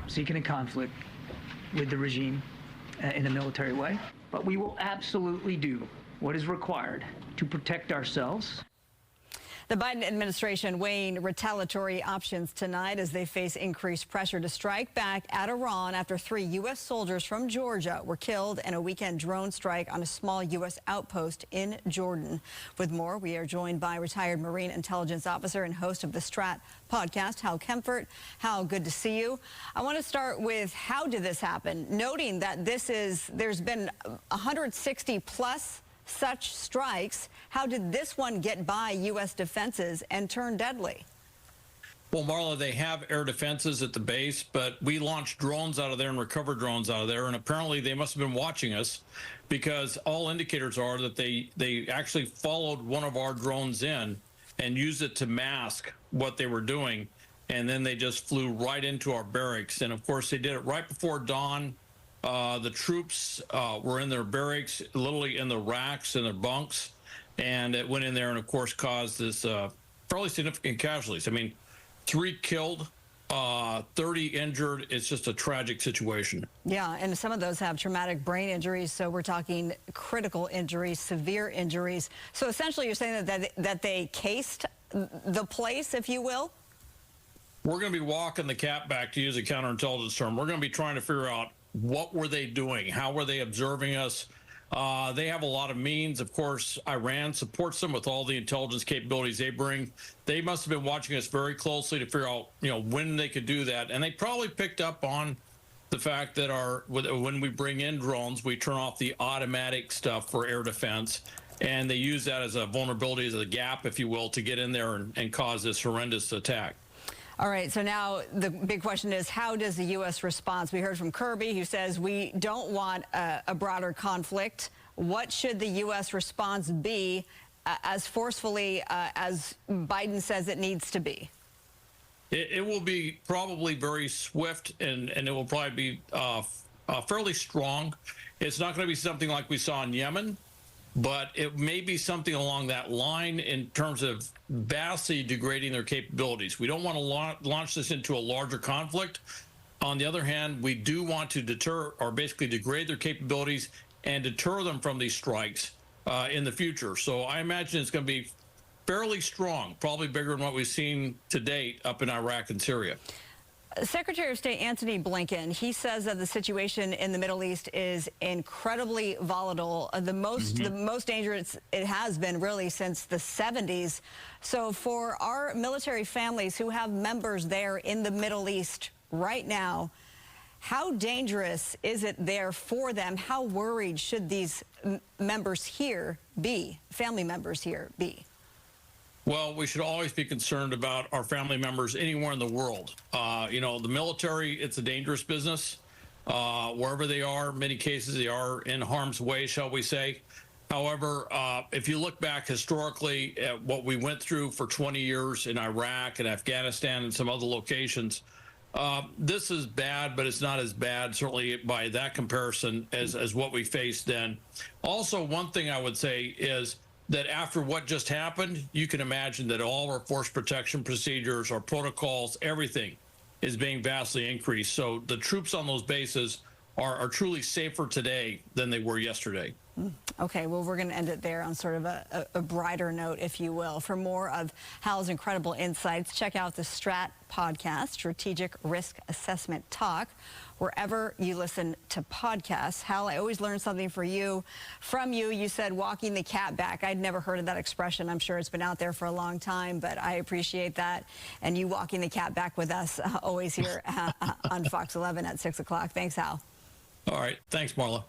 seeking a conflict with the regime in a military way, but we will absolutely do what is required to protect ourselves. The Biden administration weighing retaliatory options tonight as they face increased pressure to strike back at Iran after 3 U.S. soldiers from Georgia were killed in a weekend drone strike on a small U.S. outpost in Jordan. With more, we are joined by retired Marine intelligence officer and host of the Strat podcast, Hal Kempfer. Hal, good to see you. I want to start with how did this happen, noting that there's been 160 plus such strikes. How did this one get by U.S. defenses and turn deadly? Well, Marla, they have air defenses at the base, but we launched drones out of there and recovered drones out of there, and apparently they must have been watching us because all indicators are that they actually followed one of our drones in and used it to mask what they were doing, and then they just flew right into our barracks. And, of course, they did it right before dawn. The troops were in their barracks, literally in the racks in their bunks, and it went in there and, of course, caused this fairly significant casualties. I mean, 3 killed, 30 injured. It's just a tragic situation. Yeah, and some of those have traumatic brain injuries, so we're talking critical injuries, severe injuries. So essentially you're saying that they cased the place, if you will? We're going to be walking the cat back, to use a counterintelligence term. We're going to be trying to figure out what were they doing? How were they observing us? They have a lot of means. Of course, Iran supports them with all the intelligence capabilities they bring. They must have been watching us very closely to figure out, when they could do that. And they probably picked up on the fact that when we bring in drones, we turn off the automatic stuff for air defense. And they use that as a vulnerability, as a gap, if you will, to get in there and cause this horrendous attack. All right, so now the big question is, how does the U.S. respond? We heard from Kirby, who says we don't want a broader conflict. What should the U.S. response be as forcefully as Biden says it needs to be? It will be probably very swift, and it will probably be fairly strong. It's not going to be something like we saw in Yemen, but it may be something along that line in terms of vastly degrading their capabilities. We don't want to launch this into a larger conflict. On the other hand, we do want to deter or basically degrade their capabilities and deter them from these strikes in the future. So I imagine it's going to be fairly strong, probably bigger than what we've seen to date up in Iraq and Syria. Secretary of State Antony Blinken, he says that the situation in the Middle East is incredibly volatile, the most dangerous it has been really since the 70s. So for our military families who have members there in the Middle East right now, how dangerous is it there for them? How worried should these members here be, family members here be? Well, we should always be concerned about our family members anywhere in the world. The military, it's a dangerous business. Wherever they are, in many cases, they are in harm's way, shall we say. However, if you look back historically at what we went through for 20 years in Iraq and Afghanistan and some other locations, this is bad, but it's not as bad, certainly by that comparison, as what we faced then. Also, one thing I would say is that after what just happened, you can imagine that all our force protection procedures, our protocols, everything is being vastly increased. So the troops on those bases are truly safer today than they were yesterday. Okay, well, we're going to end it there on sort of a brighter note, if you will. For more of Hal's incredible insights, check out the Strat podcast, Strategic Risk Assessment Talk, wherever you listen to podcasts. Hal, I always learn something from you. You said walking the cat back. I'd never heard of that expression. I'm sure it's been out there for a long time, but I appreciate that. And you walking the cat back with us always here on Fox 11 at 6 o'clock. Thanks, Hal. All right. Thanks, Marla.